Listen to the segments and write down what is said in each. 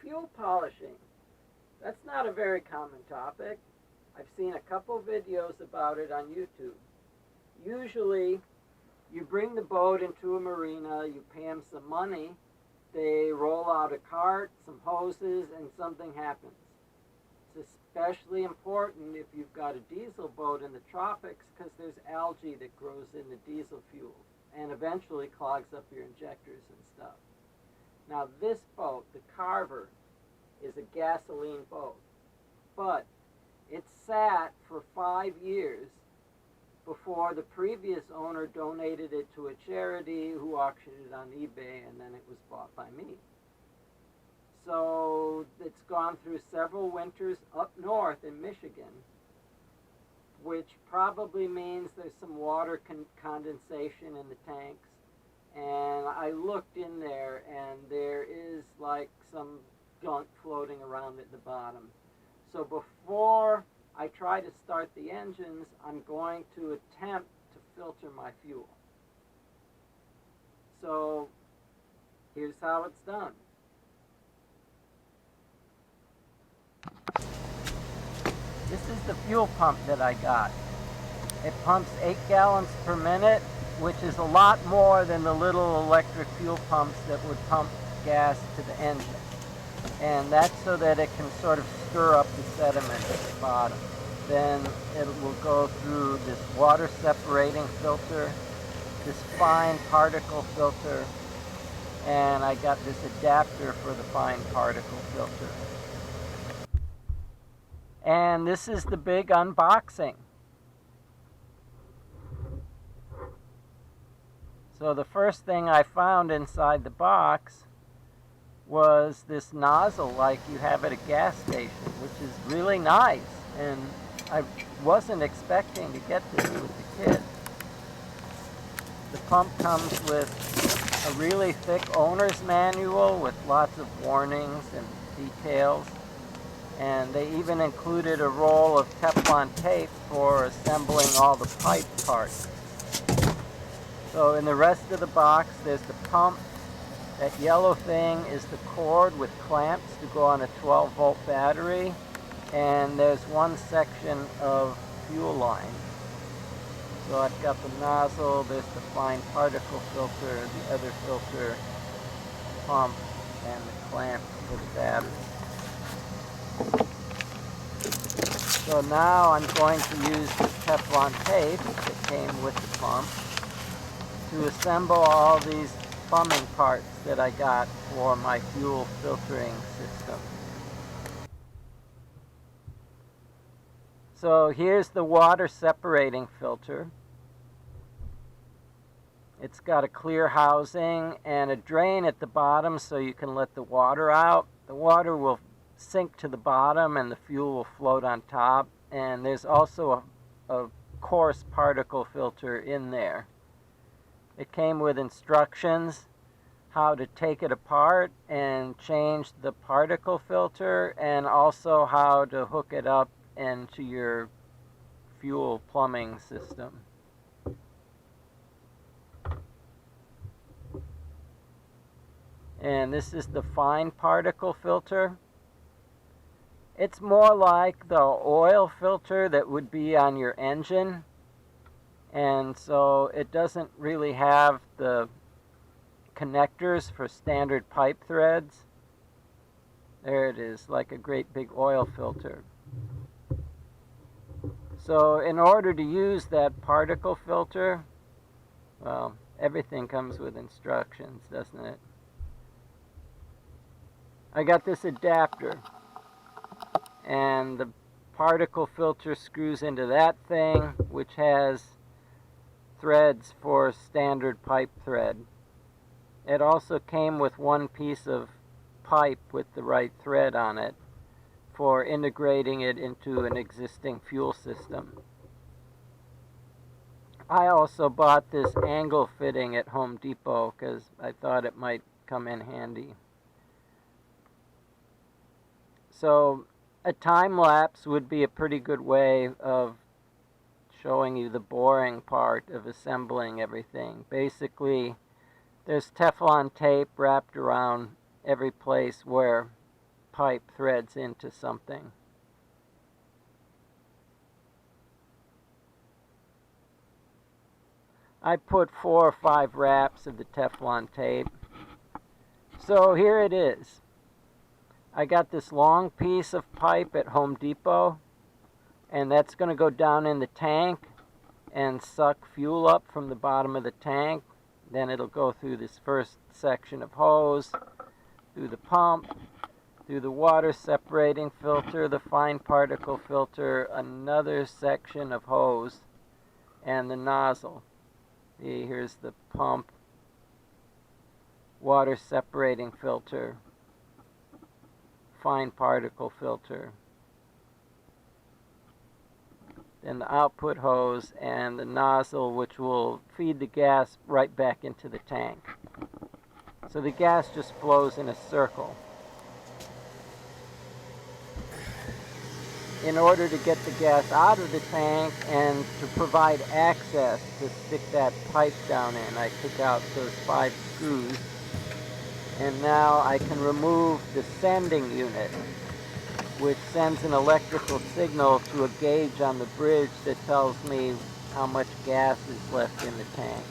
fuel polishing. That's not a very common topic. I've seen a couple videos about it on YouTube. Usually, you bring the boat into a marina, you pay them some money, they roll out a cart, some hoses, and something happens. It's especially important if you've got a diesel boat in the tropics because there's algae that grows in the diesel fuel and eventually clogs up your injectors and stuff. Now this boat, the Carver, is a gasoline boat, but it sat for 5 years before the previous owner donated it to a charity who auctioned it on eBay, and then it was bought by me. So it's gone through several winters up north in Michigan, which probably means there's some water condensation in the tanks. And I looked in there, and there is like some gunk floating around at the bottom. So before I try to start the engines, I'm going to attempt to filter my fuel. So here's how it's done. This is the fuel pump that I got. It pumps 8 gallons per minute, which is a lot more than the little electric fuel pumps that would pump gas to the engine. And that's so that it can sort of stir up the sediment at the bottom. Then it will go through this water separating filter, this fine particle filter, and I got this adapter for the fine particle filter. And this is the big unboxing. So the first thing I found inside the box was this nozzle like you have at a gas station, which is really nice, and I wasn't expecting to get this with the kid. The pump comes with a really thick owner's manual with lots of warnings and details, and they even included a roll of Teflon tape for assembling all the pipe parts. So in the rest of the box, there's the pump. That yellow thing is the cord with clamps to go on a 12-volt battery. And there's one section of fuel line. So I've got the nozzle, there's the fine particle filter, the other filter, pump, and the clamp for the battery. So now I'm going to use the Teflon tape that came with the pump to assemble all these plumbing parts that I got for my fuel filtering system. So here's the water separating filter. It's got a clear housing and a drain at the bottom so you can let the water out. The water will sink to the bottom and the fuel will float on top. And there's also a coarse particle filter in there. It came with instructions how to take it apart and change the particle filter, and also how to hook it up into your fuel plumbing system. And this is the fine particle filter. It's more like the oil filter that would be on your engine, and so it doesn't really have the connectors for standard pipe threads. There it is, like a great big oil filter. So in order to use that particle filter, well, everything comes with instructions, doesn't it? I got this adapter, and the particle filter screws into that thing, which has threads for standard pipe thread. It also came with one piece of pipe with the right thread on it for integrating it into an existing fuel system. I also bought this angle fitting at Home Depot because I thought it might come in handy. So a time lapse would be a pretty good way of showing you the boring part of assembling everything. Basically, there's Teflon tape wrapped around every place where pipe threads into something. I put 4 or 5 wraps of the Teflon tape. So here it is. I got this long piece of pipe at Home Depot, and that's going to go down in the tank and suck fuel up from the bottom of the tank. Then it'll go through this first section of hose, through the pump, through the water separating filter, the fine particle filter, another section of hose, and the nozzle. Here's the pump, water separating filter, fine particle filter, then the output hose, and the nozzle, which will feed the gas right back into the tank. So the gas just flows in a circle. In order to get the gas out of the tank and to provide access to stick that pipe down in, I took out those 5 screws, and now I can remove the sending unit, which sends an electrical signal to a gauge on the bridge that tells me how much gas is left in the tank.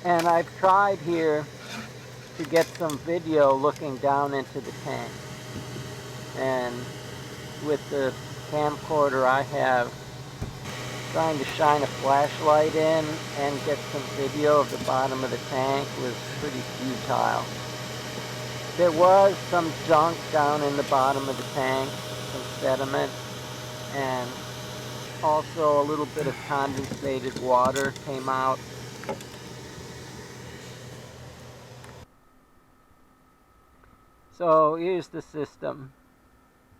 And I've tried here to get some video looking down into the tank. And with the camcorder I have, trying to shine a flashlight in and get some video of the bottom of the tank was pretty futile. There was some junk down in the bottom of the tank, some sediment, and also a little bit of condensated water came out. So here's the system.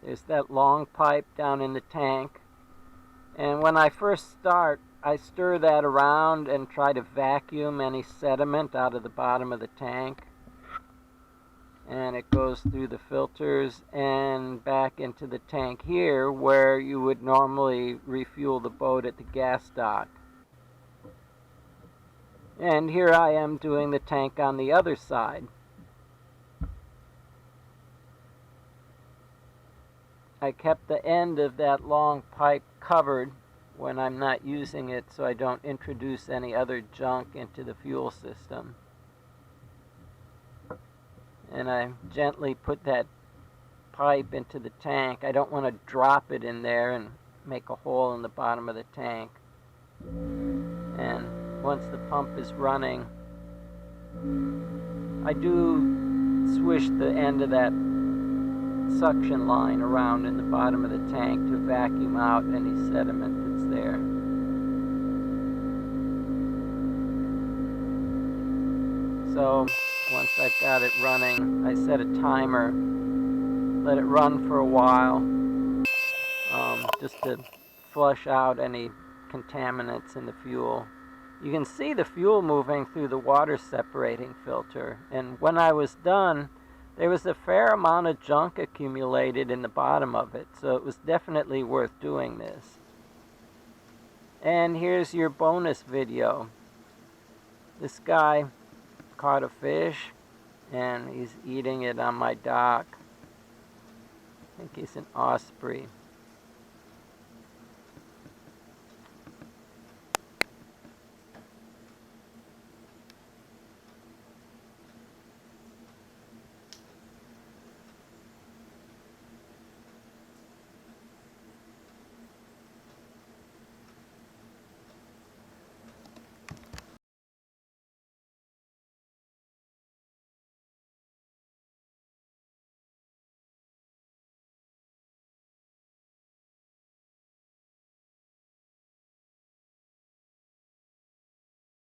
There's that long pipe down in the tank. And when I first start, I stir that around and try to vacuum any sediment out of the bottom of the tank. And it goes through the filters and back into the tank here, where you would normally refuel the boat at the gas dock. And here I am doing the tank on the other side. I kept the end of that long pipe covered when I'm not using it, so I don't introduce any other junk into the fuel system. And I gently put that pipe into the tank. I don't want to drop it in there and make a hole in the bottom of the tank. And once the pump is running, I do swish the end of that suction line around in the bottom of the tank to vacuum out any sediment that's there. So once I've got it running, I set a timer, let it run for a while, just to flush out any contaminants in the fuel. You can see the fuel moving through the water separating filter, and when I was done, there was a fair amount of junk accumulated in the bottom of it, so it was definitely worth doing this. And here's your bonus video. This guy caught a fish, and he's eating it on my dock. I think he's an osprey.